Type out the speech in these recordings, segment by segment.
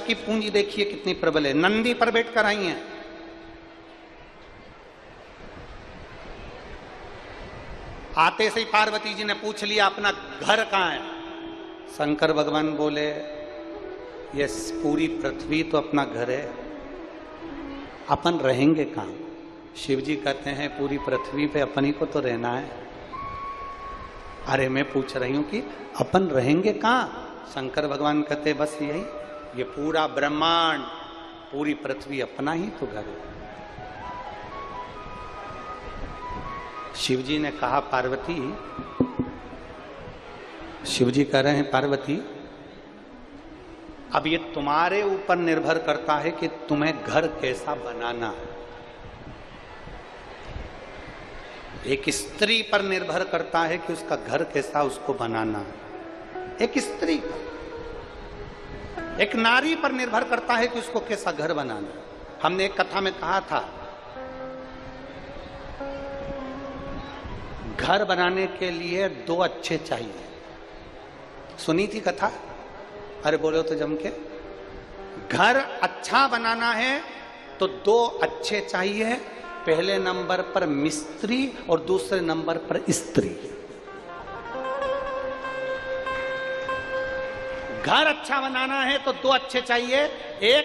की पूंजी देखिए कितनी प्रबल है। नंदी पर बैठ कर आई हैं। आते से ही पार्वती जी ने पूछ लिया अपना घर कहां है। शंकर भगवान बोले ये पूरी पृथ्वी तो अपना घर है, अपन रहेंगे कहां। शिव जी कहते हैं पूरी पृथ्वी पे अपन ही को तो रहना है। अरे मैं पूछ रही हूं कि अपन रहेंगे कहां। शंकर भगवान कहते बस यही, ये पूरा ब्रह्मांड पूरी पृथ्वी अपना ही तो घर है। शिव जी ने कहा पार्वती, शिव जी कह रहे हैं पार्वती अब ये तुम्हारे ऊपर निर्भर करता है कि तुम्हें घर कैसा बनाना है। एक स्त्री पर निर्भर करता है कि उसका घर कैसा उसको बनाना है। एक स्त्री पर, एक नारी पर निर्भर करता है कि उसको कैसा घर बनाना है। हमने एक कथा में कहा था घर बनाने के लिए दो अच्छे चाहिए। सुनी थी कथा? अरे बोलो तो जम के। घर अच्छा बनाना है तो दो अच्छे चाहिए। पहले नंबर पर मिस्त्री और दूसरे नंबर पर स्त्री। घर अच्छा बनाना है तो दो अच्छे चाहिए। एक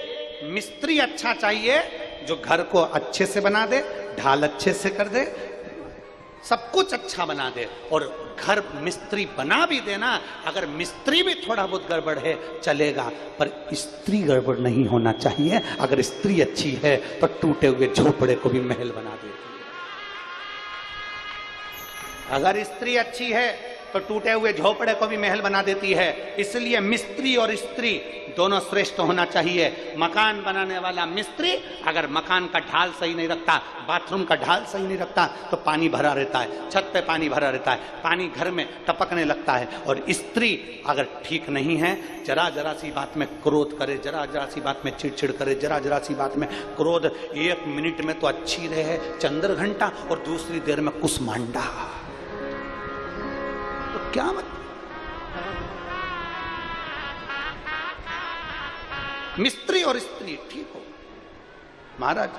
मिस्त्री अच्छा चाहिए जो घर को अच्छे से बना दे, ढाल अच्छे से कर दे, सब कुछ अच्छा बना दे। और घर मिस्त्री बना भी देना, अगर मिस्त्री भी थोड़ा बहुत गड़बड़ है चलेगा, पर स्त्री गड़बड़ नहीं होना चाहिए। अगर स्त्री अच्छी है तो टूटे हुए झोपड़े को भी महल बना देती है। अगर स्त्री अच्छी है तो टूटे हुए झोपड़े को भी महल बना देती है। इसलिए मिस्त्री और स्त्री दोनों श्रेष्ठ होना चाहिए। मकान बनाने वाला मिस्त्री अगर मकान का ढाल सही नहीं रखता, बाथरूम का ढाल सही नहीं रखता तो पानी भरा रहता है, छत पे पानी भरा रहता है, पानी घर में टपकने लगता है। और स्त्री अगर ठीक नहीं है, जरा जरा सी बात में क्रोध करे, जरा जरा सी बात में चिड़चिड़ करे, जरा जरा सी बात में क्रोध, एक मिनट में तो अच्छी रहे चंद्र घंटा और दूसरी देर में कुसमांडा, तो क्या मत। मिस्त्री और स्त्री ठीक हो। महाराज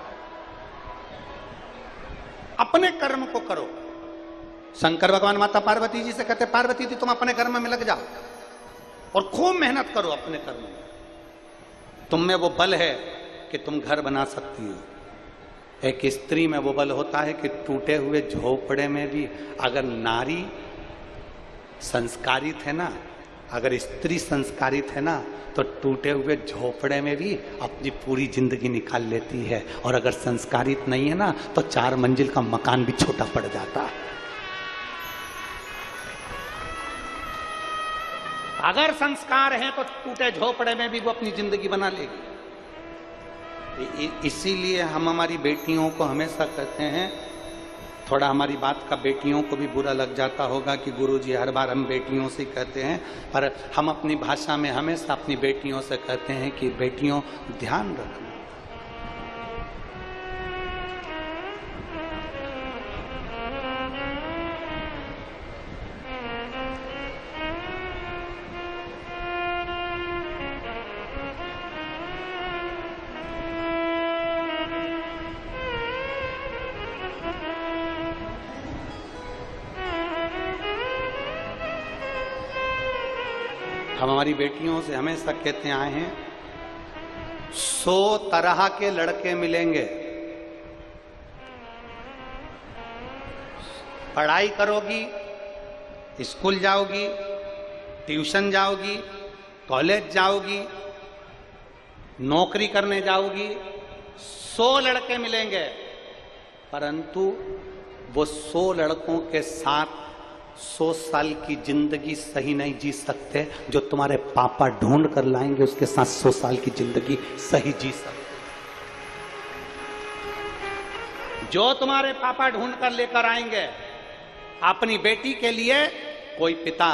अपने कर्म को करो। शंकर भगवान माता पार्वती जी से कहते पार्वती जी तुम अपने कर्म में लग जाओ और खूब मेहनत करो अपने कर्म में। तुम में वो बल है कि तुम घर बना सकती हो। एक स्त्री में वो बल होता है कि टूटे हुए झोपड़े में भी अगर नारी संस्कारित है ना, अगर स्त्री संस्कारित है ना, तो टूटे हुए झोपड़े में भी अपनी पूरी जिंदगी निकाल लेती है। और अगर संस्कारित नहीं है ना तो 4 मंजिल का मकान भी छोटा पड़ जाता है। अगर संस्कार है तो टूटे झोपड़े में भी वो अपनी जिंदगी बना लेगी। इसीलिए हम हमारी बेटियों को हमेशा कहते हैं, थोड़ा हमारी बात का बेटियों को भी बुरा लग जाता होगा कि गुरुजी हर बार हम बेटियों से कहते हैं, पर हम अपनी भाषा में हमेशा अपनी बेटियों से कहते हैं कि बेटियों ध्यान रखना। हम हमारी बेटियों से हमेशा कहते आए हैं 100 तरह के लड़के मिलेंगे, पढ़ाई करोगी, स्कूल जाओगी, ट्यूशन जाओगी, कॉलेज जाओगी, नौकरी करने जाओगी, 100 लड़के मिलेंगे, परंतु वो 100 लड़कों के साथ 100 साल की जिंदगी सही नहीं जी सकते जो तुम्हारे पापा ढूंढ कर लाएंगे उसके साथ 100 साल की जिंदगी सही जी सकते। जो तुम्हारे पापा ढूंढ कर लेकर आएंगे अपनी बेटी के लिए, कोई पिता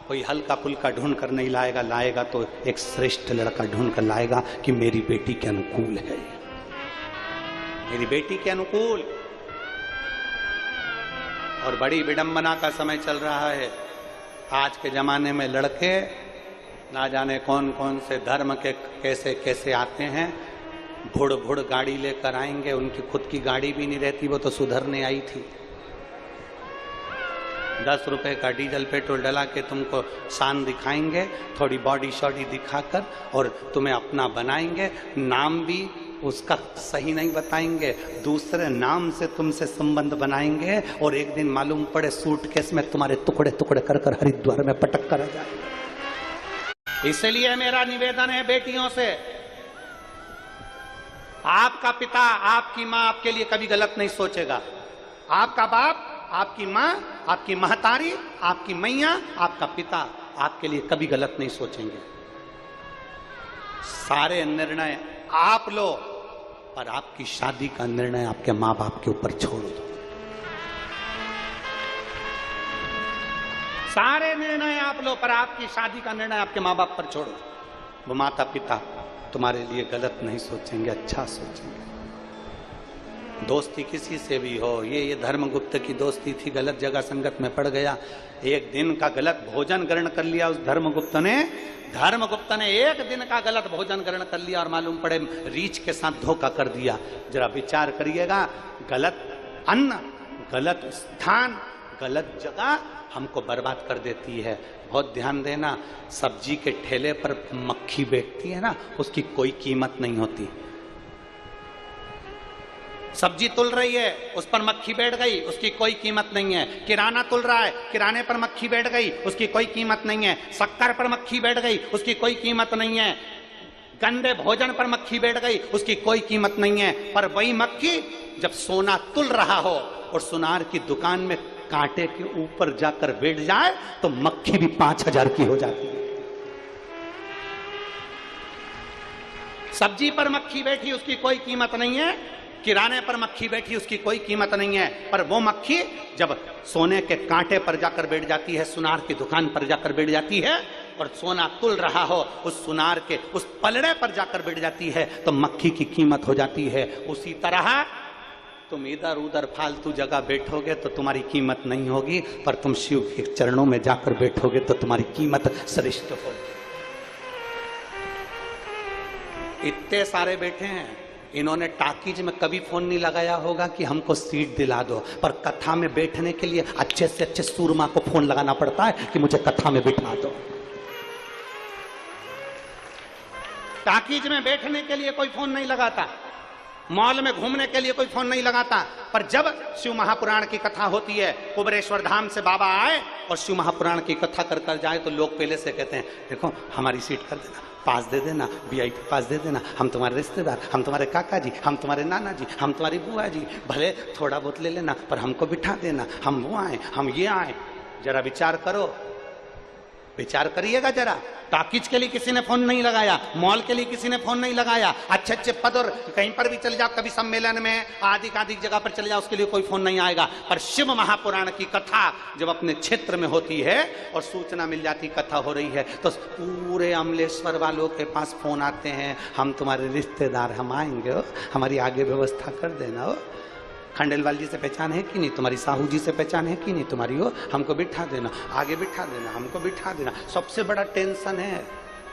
कोई हल्का फुल्का ढूंढ कर नहीं लाएगा, लाएगा तो एक श्रेष्ठ लड़का ढूंढ कर लाएगा कि मेरी बेटी के अनुकूल है, मेरी बेटी के अनुकूल। और बड़ी विडंबना का समय चल रहा है। आज के जमाने में लड़के ना जाने कौन कौन से धर्म के कैसे कैसे आते हैं, भुड़ भुड़ गाड़ी लेकर आएंगे, उनकी खुद की गाड़ी भी नहीं रहती, वो तो सुधरने आई थी। 10 रुपए का डीजल पेट्रोल डला के तुमको शान दिखाएंगे, थोड़ी बॉडी शॉडी दिखाकर, और तुम्हें अपना बनाएंगे, नाम भी उसका सही नहीं बताएंगे, दूसरे नाम से तुमसे संबंध बनाएंगे, और एक दिन मालूम पड़े सूटकेस में तुम्हारे टुकड़े टुकड़े कर कर हरिद्वार में पटक कर आ जाएंगे। इसलिए मेरा निवेदन है बेटियों से, आपका पिता आपकी मां आपके लिए कभी गलत नहीं सोचेगा, आपका बाप आपकी मां आपकी महतारी आपकी मैया आपका पिता आपके लिए कभी गलत नहीं सोचेंगे। सारे निर्णय आप लो, पर आपकी शादी का निर्णय आपके मां बाप के ऊपर छोड़ दो। सारे निर्णय आप लो, पर आपकी शादी का निर्णय आपके मां बाप पर छोड़ो। वो माता पिता तुम्हारे लिए गलत नहीं सोचेंगे, अच्छा सोचेंगे। दोस्ती किसी से भी हो, ये धर्मगुप्त की दोस्ती थी, गलत जगह संगत में पड़ गया, एक दिन का गलत भोजन ग्रहण कर लिया उस धर्मगुप्त ने एक दिन का गलत भोजन ग्रहण कर लिया, और मालूम पड़े रीछ के साथ धोखा कर दिया। जरा विचार करिएगा, गलत अन्न, गलत स्थान, गलत जगह हमको बर्बाद कर देती है। बहुत ध्यान देना, सब्जी के ठेले पर मक्खी बैठती है ना, उसकी कोई कीमत नहीं होती। सब्जी तुल रही है, उस पर मक्खी बैठ गई, उसकी कोई कीमत नहीं है। किराना तुल रहा है, किराने पर मक्खी बैठ गई, उसकी कोई कीमत नहीं है। शक्कर पर मक्खी बैठ गई, उसकी कोई कीमत नहीं है। गंदे भोजन पर मक्खी बैठ गई, उसकी कोई कीमत नहीं है। पर वही मक्खी जब सोना तुल रहा हो और सुनार की दुकान में कांटे के ऊपर जाकर बैठ जाए, तो मक्खी भी 5000 की हो जाती है। सब्जी पर मक्खी बैठी, उसकी कोई कीमत नहीं है। किराने पर मक्खी बैठी, उसकी कोई कीमत नहीं है। पर वो मक्खी जब सोने के कांटे पर जाकर बैठ जाती है, सुनार की दुकान पर जाकर बैठ जाती है, और सोना तुल रहा हो उस सुनार के उस पलड़े पर जाकर बैठ जाती है, तो मक्खी की कीमत हो जाती है। उसी तरह तुम इधर उधर फालतू जगह बैठोगे तो तुम्हारी कीमत नहीं होगी, पर तुम शिव के चरणों में जाकर बैठोगे तो तुम्हारी कीमत श्रेष्ठ होगी। इतने सारे बैठे हैं, इन्होंने टाकीज में कभी फोन नहीं लगाया होगा कि हमको सीट दिला दो, पर कथा में बैठने के लिए अच्छे से अच्छे सूरमा को फोन लगाना पड़ता है कि मुझे कथा में बिठा दो। टाकीज में बैठने के लिए कोई फोन नहीं लगाता, मॉल में घूमने के लिए कोई फोन नहीं लगाता, पर जब शिव महापुराण की कथा होती है, कुबरेश्वर धाम से बाबा आए और शिव महापुराण की कथा कर कर जाए, तो लोग पहले से कहते हैं, देखो हमारी सीट कर देना, पास दे देना, VIP पास दे देना, हम तुम्हारे रिश्तेदार, हम तुम्हारे काका जी, हम तुम्हारे नाना जी, हम तुम्हारी बुआ जी, भले थोड़ा बहुत ले लेना, पर हमको बिठा देना, हम वो आए, हम ये आए। जरा विचार करो, विचार करिएगा जरा। टाकीज के लिए किसी ने फोन नहीं लगाया, मॉल के लिए किसी ने फोन नहीं लगाया, अच्छे अच्छे पद और कहीं पर भी चले जाओ, कभी सम्मेलन में आदि जगह पर चले जाओ, उसके लिए कोई फोन नहीं आएगा। पर शिव महापुराण की कथा जब अपने क्षेत्र में होती है और सूचना मिल जाती कथा हो रही है, तो पूरे अमलेश्वर वालों के पास फोन आते हैं, हम तुम्हारे रिश्तेदार, हम आएंगे हो, हमारी आगे व्यवस्था कर देना हो, खंडेलवाल जी से पहचान है कि नहीं तुम्हारी, साहू जी से पहचान है कि नहीं तुम्हारी, हो हमको बिठा देना, आगे बिठा देना, हमको बिठा देना। सबसे बड़ा टेंशन है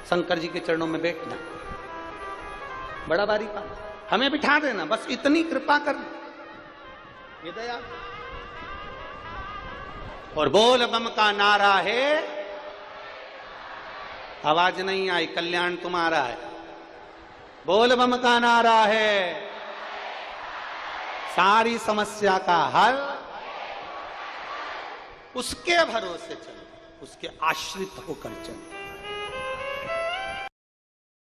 शंकर जी के चरणों में बैठना, बड़ा भारी काम, हमें बिठा देना, बस इतनी कृपा करना, ये दया। और बोल बम का नारा है, आवाज नहीं आई, कल्याण तुम्हारा है। बोल बम का नारा है, सारी समस्या का हल उसके भरोसे चलो, उसके आश्रित होकर चलो।